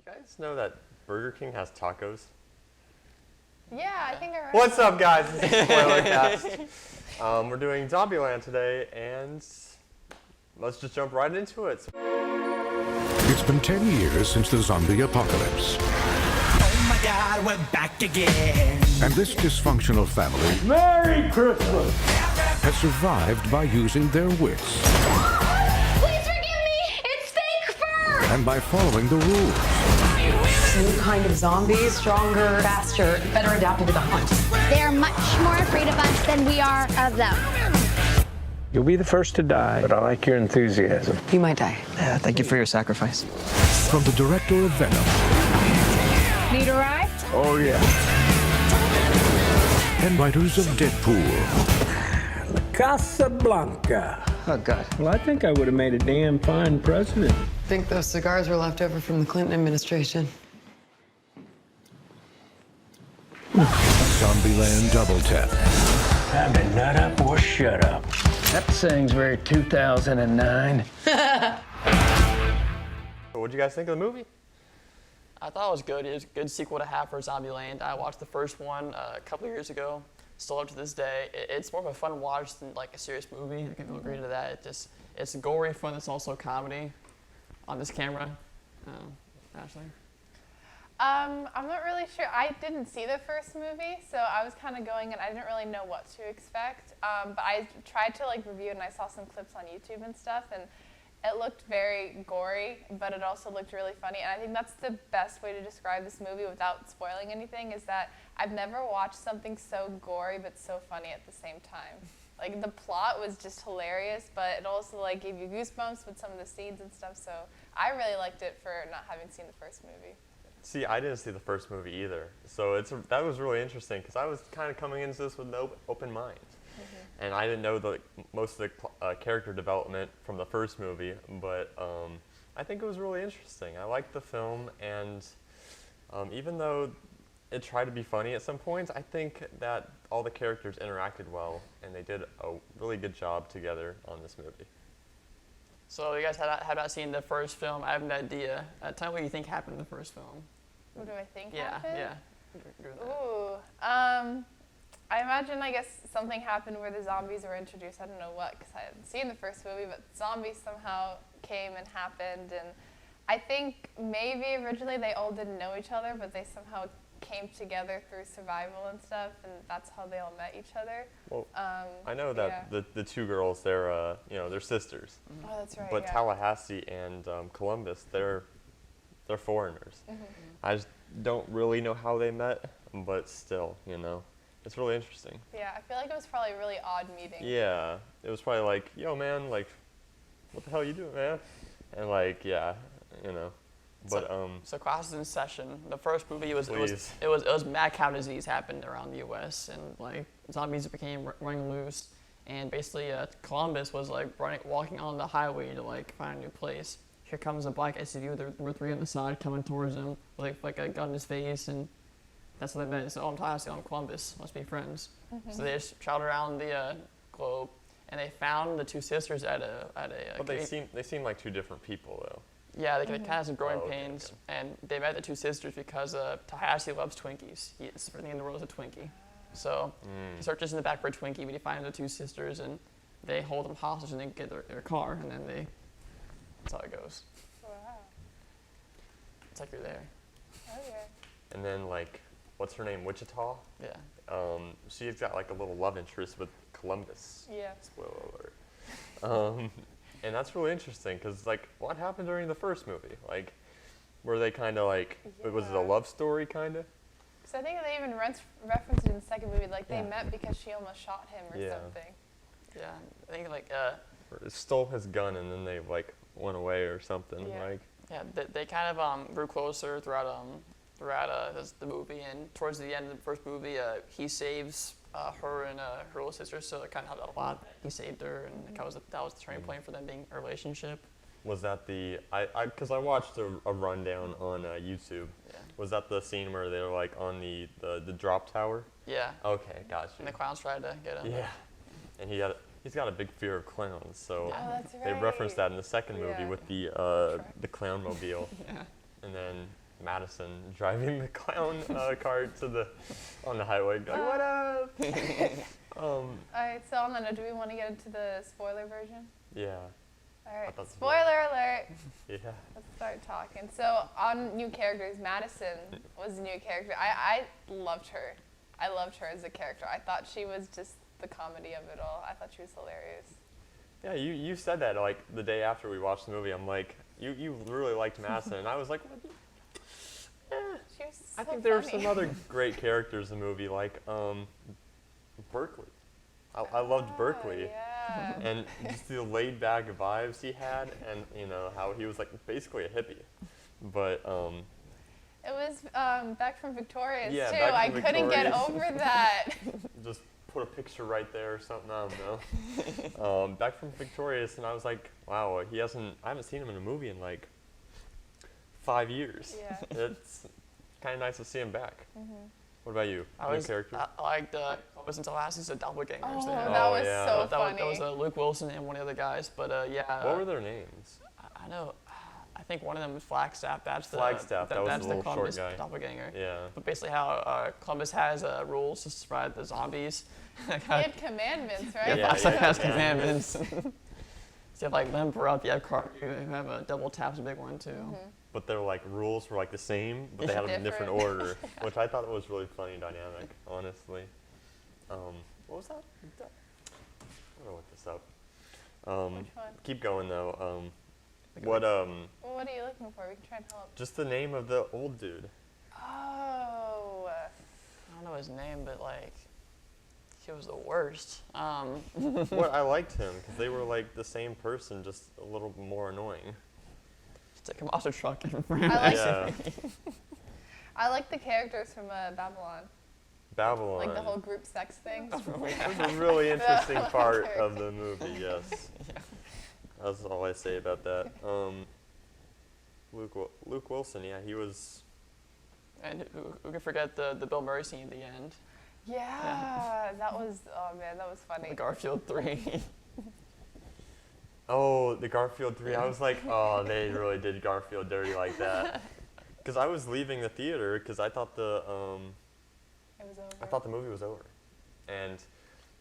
guys know that Burger King has tacos? Yeah, I think I read What's up, guys? This is Spoilercasts. We're doing Zombieland today, and let's just jump right into it. It's been 10 years since the zombie apocalypse. Oh my God, we're back again. And this dysfunctional family Merry Christmas! has survived by using their wits Please forgive me! It's fake fur! and by following the rules. It's a new kind of zombie, stronger, faster, better adapted to the hunt. They're much more afraid of us than we are of them. You'll be the first to die, but I like your enthusiasm. You might die. Yeah, thank you for your sacrifice. From the director of Venom Need a ride? Oh, yeah. and writers of Deadpool, Casablanca. Oh, God. Well, I think I would have made a damn fine president. I think those cigars were left over from the Clinton administration. Zombieland Double Tap. Time to nut up or shut up. That saying's very 2009. What'd you guys think of the movie? I thought it was good. It was a good sequel to have for Zombieland. I watched the first one a couple of years ago. Still up to this day. It's more of a fun watch than like a serious movie. I can agree to that. It's gory fun. It's also comedy on this camera. Ashley? I'm not really sure. I didn't see the first movie, so I was kind of going and I didn't really know what to expect. But I tried to like review it and I saw some clips on YouTube and stuff, and it looked very gory, but it also looked really funny. And I think that's the best way to describe this movie without spoiling anything, is that I've never watched something so gory but so funny at the same time. Like, the plot was just hilarious, but it also like gave you goosebumps with some of the scenes and stuff. So I really liked it for not having seen the first movie. See, I didn't see the first movie either, so that was really interesting because I was kind of coming into this with an open mind. And I didn't know most of the character development from the first movie, but I think it was really interesting. I liked the film, and even though it tried to be funny at some points, I think that all the characters interacted well, and they did a really good job together on this movie. So you guys have not seen the first film. I have an idea. Tell me what you think happened in the first film. What do I think Yeah, happened? yeah. Agree with that. Ooh, I imagine, I guess, something happened where the zombies were introduced. I don't know what, because I hadn't seen the first movie, but zombies somehow came and happened. And I think maybe originally they all didn't know each other, but they somehow came together through survival and stuff, and that's how they all met each other. Well, I know that the two girls, they're sisters. Oh, that's right. But yeah. Tallahassee and Columbus, they're foreigners. I just don't really know how they met, but still, it's really interesting. Yeah, I feel like it was probably a really odd meeting. Yeah, it was probably like, yo, man, like, what the hell you doing, man? And like, yeah, But So class is in session. The first movie it was mad cow disease happened around the U.S. and like zombies became running loose, and basically Columbus was like walking on the highway to like find a new place. Here comes a black SUV with three on the side coming towards him with like a gun in his face, and that's what they meant. So I'm Tallahassee, I'm Columbus. Let's be friends. So they just traveled around the globe, and they found the two sisters at a. But they seem like two different people though. Yeah, they kind of have some growing okay, pains, and they met the two sisters because Tallahassee loves Twinkies. It's everything in the world is a Twinkie. So he searches in the back for a Twinkie, but he finds the two sisters, and they hold them hostage, and they get their car, and then that's how it goes. Wow. It's like you're there. Okay. And then like, what's her name? Wichita? Yeah. She's got like a little love interest with Columbus. Yeah. Spoiler alert. And that's really interesting because, like, what happened during the first movie? Like, were they kind of like, was it a love story kind of? So I think they even referenced it in the second movie, like they met because she almost shot him or something. Yeah, I think like. Or stole his gun and then they like went away or something. Yeah. Like. Yeah, they kind of grew closer throughout the movie, and towards the end of the first movie, he saves her and her little sister, so it kind of helped out a lot. He saved her, and that was the turning point for them being a relationship. Was that because I watched a rundown on YouTube. Yeah. Was that the scene where they were like on the drop tower? Yeah. Okay, gotcha. And the clowns tried to get him. Yeah. And he's got a big fear of clowns, so Oh, that's they right. referenced that in the second movie Yeah. with the clown mobile. Yeah. And then Madison driving the clown cart on the highway, like, what up? Alright, so on that note, do we want to get into the spoiler version? Yeah. Alright, thought so. spoiler alert! Yeah. Let's start talking. So, on new characters, Madison was a new character. I loved her. I loved her as a character. I thought she was just the comedy of it all. I thought she was hilarious. Yeah, you said that like the day after we watched the movie. I'm like, you really liked Madison, and I was like, what? She was so I think there were funny. some other great characters in the movie, like Berkeley. I loved Berkeley. Yeah. And just the laid back vibes he had, and you know how he was like basically a hippie, but It was Back from Victorious Yeah, too. Back I from couldn't get Victorious. over that. just put a picture right there or something. I don't know. Back from Victorious, and I was like, wow, I haven't seen him in a movie in like 5 years. Yeah. It's kind of nice to see him back. What about you? I New characters? liked Columbus and Tallahassee, the doppelgangers. Oh, They had- that was yeah. so that funny. was Luke Wilson and one of the other guys, but yeah. What were their names? I know. I think one of them was Flagstaff. That's the Flagstaff, that was that's the the little short Columbus guy. doppelganger. Yeah. But basically, how Columbus has rules to survive the zombies. He had commandments, right? Yeah, Flagstaff has yeah. commandments. So you have like Limper up, you have Carter, you have a double tap's a big one too. But their like rules were like the same, but they had them in different Different. order, which I thought was really funny dynamic, honestly. What was that? I'm gonna look this up. Which one? Keep going though. Well, what are you looking for? We can try and help. Just the name of the old dude. Oh. I don't know his name, but like, he was the worst. What I liked him because they were like the same person, just a little more annoying. Take him off the truck and Yeah, I like the characters from Babylon. Babylon. Like the whole group sex thing. It was a really interesting Babylon part character. of the movie. Yes, that's all I say about that. Luke Wilson, yeah, he was. And who can forget the Bill Murray scene at the end? Yeah, that was, oh man, that was funny. The Garfield 3. Oh, the Garfield 3. I was like, oh, they really did Garfield dirty like that. Because I was leaving the theater because I thought It was over. the movie was over, and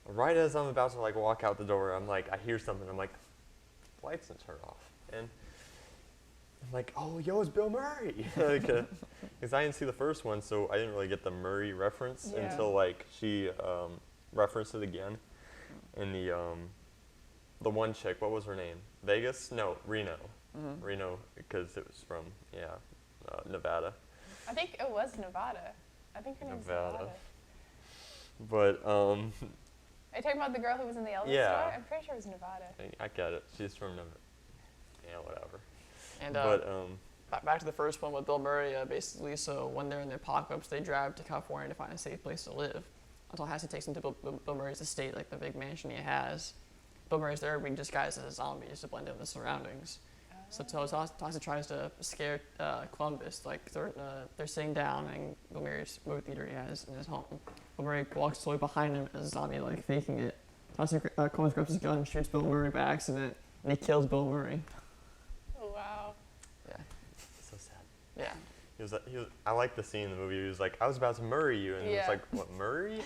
right as I'm about to like walk out the door, I'm like, I hear something. I'm like, lights didn't turn off, and I'm like, oh, yo, it's Bill Murray. Because I didn't see the first one, so I didn't really get the Murray reference Yeah. until like she referenced it again in the one chick. What was her name? Vegas? No, Reno. Reno, because it was from Nevada. I think it was Nevada. I think her name's Nevada. Nevada. But Are you talking about the girl who was in the Elvis Yeah. store? I'm pretty sure it was Nevada. I get it. She's from Nevada. Yeah, whatever. And But back to the first one with Bill Murray, basically, so when they're in the apocalypse, they drive to California to find a safe place to live. Until Tallahassee takes them to Bill Murray's estate, like the big mansion he has. Bill Murray's there being disguised as a zombie just to blend in with the surroundings. So Tallahassee tries to scare Columbus. Like they're sitting down in Bill Murray's movie theater he has in his home. Bill Murray walks slowly behind him as a zombie, like faking it. Columbus grabs his gun and shoots Bill Murray by accident, and he kills Bill Murray. Oh, wow. Yeah, so sad. yeah. He was. I like the scene in the movie. He was like, I was about to murray you, and Yeah. it's like, what, murray?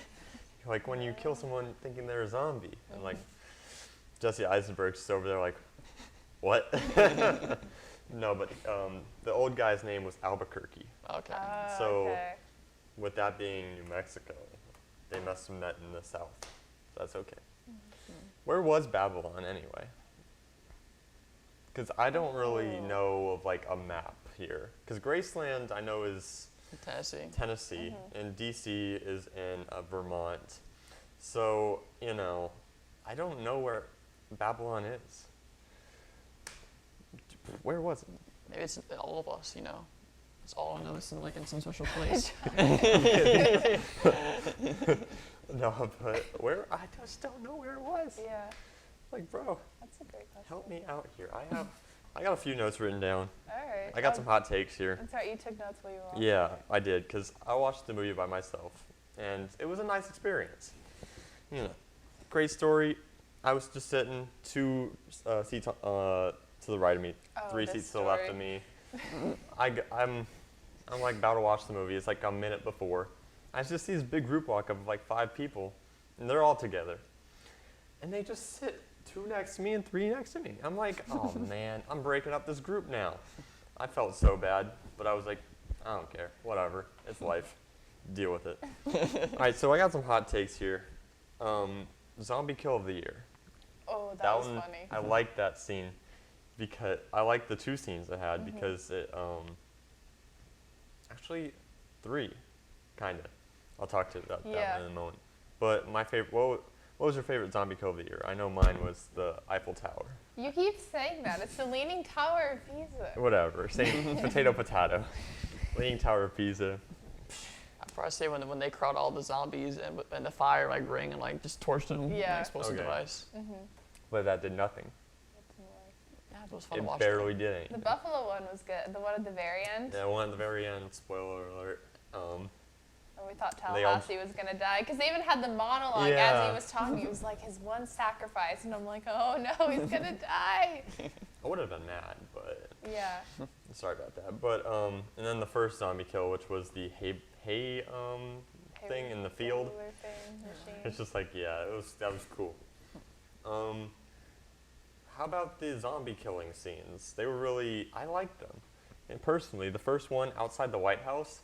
Like when you kill someone thinking they're a zombie, and like Jesse Eisenberg's just over there like, what? No, but the old guy's name was Albuquerque. Okay. So Okay. with that being New Mexico, they must have met in the south. So that's okay. Where was Babylon anyway? Because I don't really know of like a map here. Because Graceland I know is Tennessee. and DC is in Vermont. So, you know, I don't know where Babylon is. Where was it? Maybe it's all of us, you know. It's all in us, like in some special place. No, but where? I just don't know where it was. Yeah, Like, bro, that's a great question. help me out here. I got a few notes written down. All right. I got some hot takes here. That's right, you took notes while you were watching. Yeah, I did, because I watched the movie by myself, and it was a nice experience. You know, great story. I was just sitting 2 seats to the right of me, Oh, 3 this seats to the left of story. me. I'm I'm like about to watch the movie. It's like a minute before. I just see this big group walk of like 5 people, and they're all together. And they just sit 2 next to me and 3 next to me. I'm like, oh man, I'm breaking up this group now. I felt so bad, but I was like, I don't care, whatever, it's life. Deal with it. All right, so I got some hot takes here. Zombie kill of the year. Oh, that was one, funny. I like that scene because I like the 2 scenes it had because it, actually 3, kind of. I'll talk to you about that in a moment. But my favorite, what was your favorite zombie kill of the year? I know mine was the Eiffel Tower. You keep saying that. It's the Leaning Tower of Pisa. Whatever, same potato. Leaning Tower of Pisa. I'd probably say when they crawled all the zombies and the fire like ring and like just torched them with an explosive device. But that did nothing. Yeah, it was fun to It watch. barely did anything. The buffalo one was good. The one at the very end. Yeah, one at the very end, spoiler alert. And we thought They all- Tallahassee was gonna die because they even had the monologue as he was talking. He was like his one sacrifice, and I'm like, oh no, he's gonna die. I would have been mad, but Yeah. sorry about that. But and then the first zombie kill, which was the hay thing in the field. Cellular thing, machine. It's just like, yeah, that was cool. How about the zombie killing scenes? They were really, I liked them. And personally, the first one outside the White House,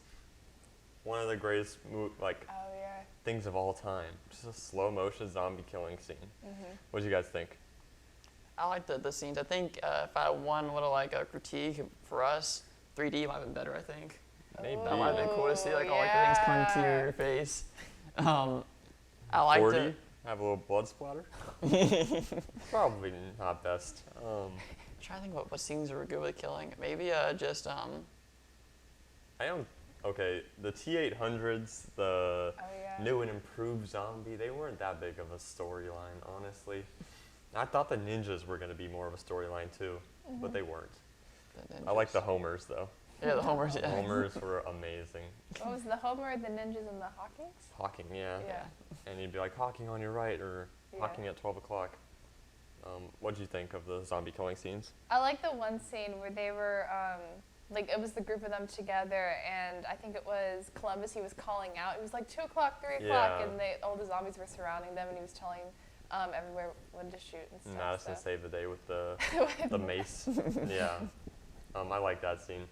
one of the greatest Oh yeah. things of all time. Just a slow motion zombie killing scene. What do you guys think? I like the scenes. I think if I had one little like a critique for us, 3D might have been better. I think Maybe. that might have been cool to see like all like the things coming to your face. I liked 40? it. Have a little blood splatter? Probably not best. I'm trying to think what scenes were good with killing. Maybe just I don't. Okay, the T-800s, the new and improved zombie, they weren't that big of a storyline, honestly. I thought the ninjas were going to be more of a storyline too, but they weren't. I like the homers though. Yeah, the homers. The Yeah. homers were amazing. What was the Homer, the ninjas, and the Hawkins? Hawking, yeah. Yeah. And he'd be like, Hawking on your right, or Hawking at 12 o'clock. What did you think of the zombie killing scenes? I like the one scene where they were, like, it was the group of them together, and I think it was Columbus, he was calling out. It was like 2 o'clock, 3 o'clock, Yeah. and all the zombies were surrounding them, and he was telling everywhere when to shoot and stuff. Madison so. saved the day with the the mace. Yeah. I like that scene.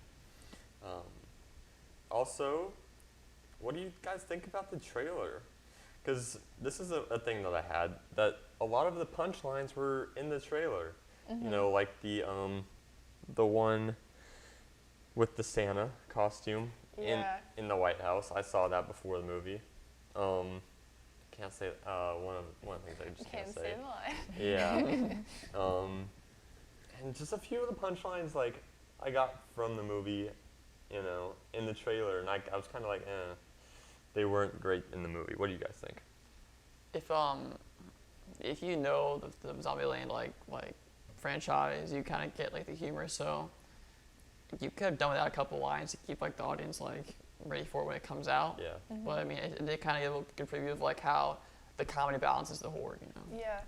Also, what do you guys think about the trailer? Because this is a thing that I had, that a lot of the punchlines were in the trailer. You know, like the one with the Santa costume in the White House. I saw that before the movie. Can't say one of the things I just can't say. the line. Yeah. And just a few of the punchlines like I got from the movie, you know, in the trailer, and I was kind of like, they weren't great in the movie. What do you guys think? If you know the Zombieland like franchise, you kind of get like the humor. So you could have done without a couple lines to keep like the audience like ready for it when it comes out. Yeah. But I mean, it did kind of give a good preview of like how the comedy balances the horror. You know. Yeah.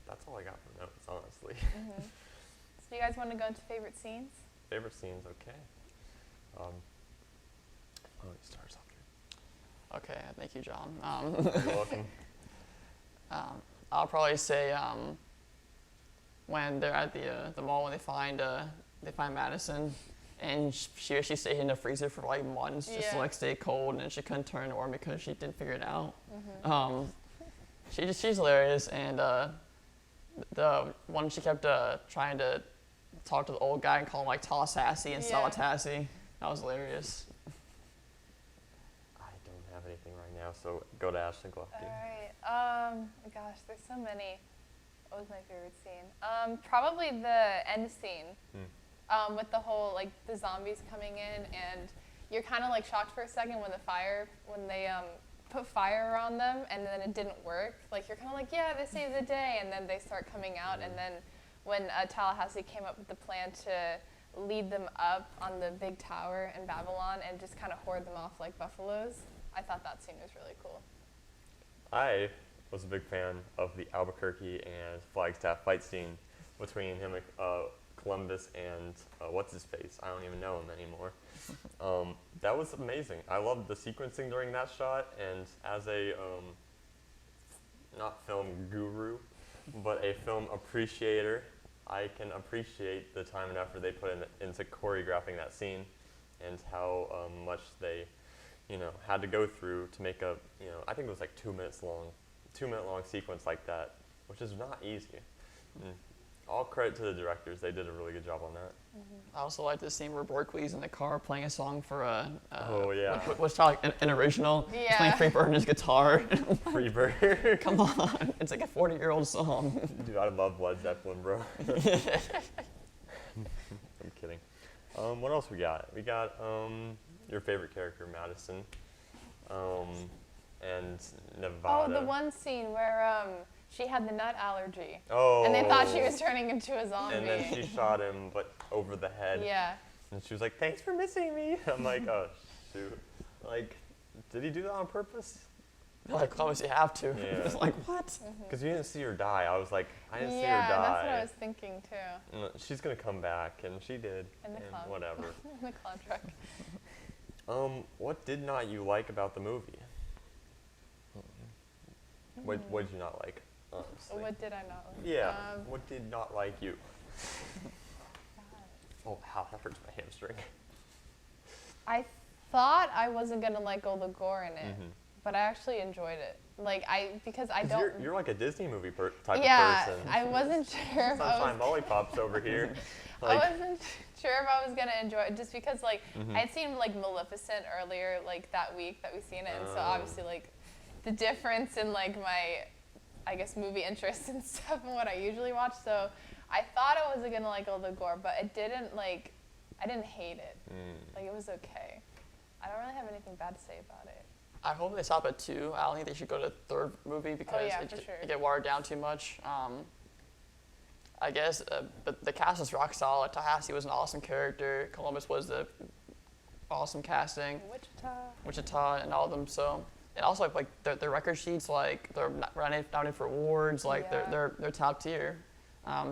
That's all I got from notes, honestly. So do you guys want to go into favorite scenes? Favorite scenes, okay. You start us off. Okay, thank you, John. You're welcome. I'll probably say when they're at the mall when they find Madison, and she stayed in the freezer for like months just to like stay cold, and she couldn't turn warm because she didn't figure it out. She's hilarious, and the one she kept trying to talk to the old guy and call him like Tallahassee and Salatassie. That was hilarious. I don't have anything right now, so go to Ashton Glucky. Alright, gosh, there's so many. What was my favorite scene? Probably the end scene. With the whole, like, the zombies coming in, and you're kind of like shocked for a second when they put fire on them, and then it didn't work. Like, you're kind of like, yeah, they saved the day, and then they start coming out, and then when Tallahassee came up with the plan to lead them up on the big tower in Babylon and just kind of hoard them off like buffaloes, I thought that scene was really cool. I was a big fan of the Albuquerque and Flagstaff fight scene between him and Columbus and what's his face? I don't even know him anymore. That was amazing. I loved the sequencing during that shot, and as a not film guru, but a film appreciator, I can appreciate the time and effort they put into choreographing that scene, and how much they, had to go through to make a, I think it was like 2 minute long sequence like that, which is not easy. And all credit to the directors; they did a really good job on that. I also like the scene where Berkeley's in the car playing a song for Oh yeah, what's like an original. Yeah. He's playing Freebird on his guitar. Freebird. Come on, it's like a 40-year-old song. Dude, I love Led Zeppelin, bro. I'm kidding. What else we got? We got your favorite character, Madison, and Nevada. Oh, the one scene where she had the nut allergy. Oh. And they thought she was turning into a zombie. And then she shot him, but over the head. Yeah. And she was like, "Thanks for missing me." I'm like, "Oh shoot!" Like, did he do that on purpose? Like, Columbus, you have to. Yeah. It's like, what? Because you didn't see her die. I was like, I didn't see her Yeah, die. that's what I was thinking too. She's gonna come back, and she did. In the and clown. whatever. In the clown truck. What did not you like about the movie? What did you not like? Honestly. What did I not like? Yeah. What did not like you? Oh wow, that hurts my hamstring. I thought I wasn't gonna like all the gore in it, but I actually enjoyed it. Because I don't. You're like a Disney movie type Yeah, of person. I wasn't sure if I Sunshine was. lollipops over here. I wasn't sure if I was gonna enjoy it just because I'd seen Maleficent earlier that week that we seen it, and so obviously the difference in my I guess movie interests and stuff and what I usually watch. So I thought I wasn't gonna like all the gore, but it didn't I didn't hate it. It was okay. I don't really have anything bad to say about it. I hope they stop at 2. I don't think they should go to the 3rd movie because it get watered down too much. I guess, but the cast was rock solid. Tallahassee was an awesome character. Columbus was the awesome casting. Wichita and all of them. So, and also their record sheets, they're nominated for awards. They're top tier.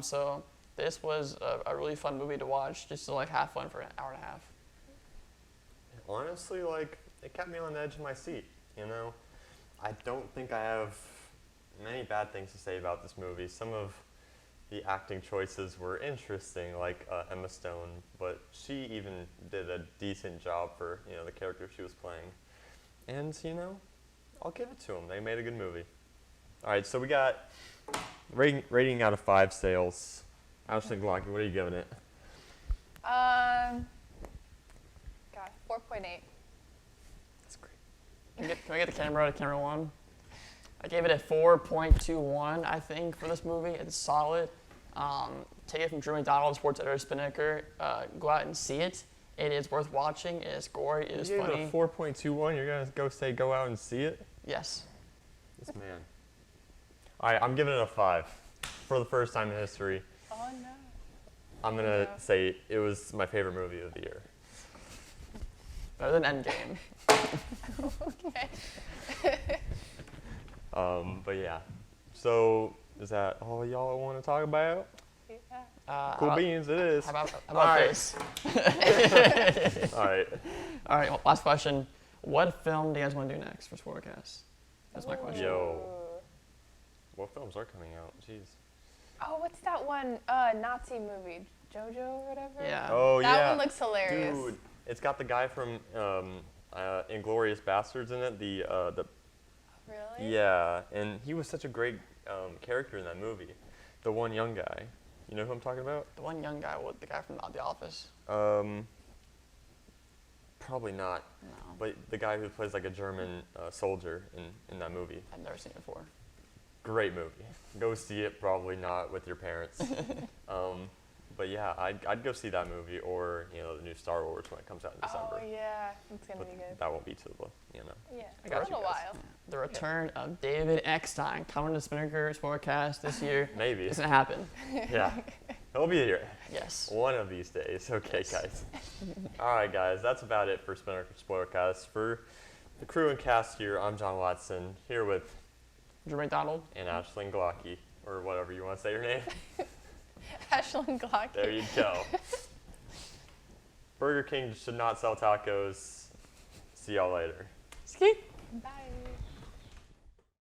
So this was a really fun movie to watch, just to have fun for an hour and a half. Honestly, it kept me on the edge of my seat. I don't think I have many bad things to say about this movie. Some of the acting choices were interesting, like Emma Stone, but she even did a decent job for the character she was playing. And I'll give it to them. They made a good movie. All right, so we got rating out of 5 sales. Ashley Glocky, what are you giving it? God, 4.8. That's great. Can we get the camera to camera 1? I gave it a 4.21, I think, for this movie. It's solid. Take it from Drew McDonald, sports editor, Spinnaker. Go out and see it. It is worth watching. It is gory. It is You funny. gave it a 4.21. You're going to go out and see it? Yes. This man. All right, I'm giving it a 5. For the first time in history, Oh no. I'm going to say it was my favorite movie of the year. Better than Endgame. Okay. But yeah. So, is that all y'all want to talk about? Yeah. Cool beans, it is. How about Alright. this? All right. All right, well, last question. What film do you guys want to do next for Spoilercasts? That's my question. Yo. What films are coming out? Jeez. Oh, what's that one Nazi movie? JoJo or whatever? Yeah. Oh, yeah. That one looks hilarious. Dude, it's got the guy from Inglourious Bastards in it. The Really? yeah, and he was such a great character in that movie. The one young guy. You know who I'm talking about? The one young guy, the guy from The Office. Probably not. No, But the guy who plays a German soldier in that movie. I've never seen it before. Great movie. Go see it. Probably not with your parents. But yeah, I'd go see that movie or the new Star Wars when it comes out in December. Oh yeah, it's gonna But be good. that won't be till Yeah, I a got you little guys. while. The return of David Eckstein coming to Spinnaker's Spoilercast this year. Maybe. It's gonna happen. Yeah. He'll be here. Yes. One of these days. Okay, guys. All right, guys. That's about it for Spinnaker Spoilercast. For the crew and cast here, I'm John Watson, here with Drew McDonald. and Aisling Glocky, or whatever you want to say your name. Ashland Glock. There you go. Burger King should not sell tacos. See y'all later. Ski. Bye.